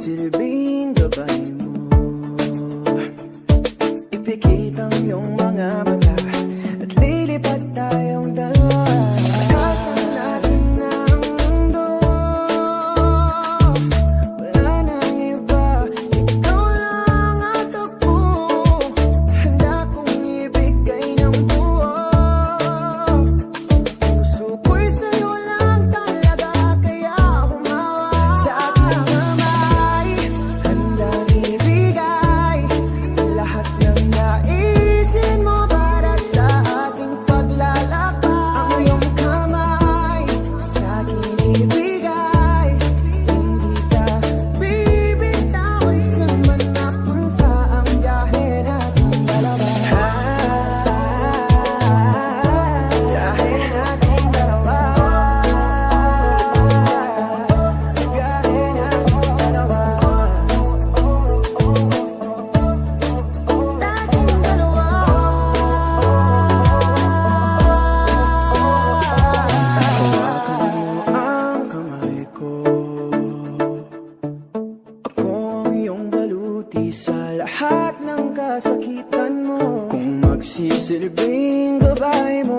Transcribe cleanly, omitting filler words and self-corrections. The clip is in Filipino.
magsisilbing gabay mo. Ipikit ang iyong mga mata at lilipad tayong dalawa. Takasan natin ang mundo, wala nang iba, ikaw lang at ako. Handa kong ibigay ng buo. Puso ko'y sa'yo lang talaga, kaya humawa sa aking kamay. Handang ibigay lahat ng naisin mo para sa ating paglalakbay. Ang iyong kamay sa akin ibigay, hindi ka bibitawan sa manapunta ang gahe nating dalawa. Gahe nating dalawa. Gahe nating dalawa. Nating dalawa. Hawakan mo ang kamay ko, ako ang iyong baluti sa lahat ng kasakitan mo. Kung magsisilbing gabay mo,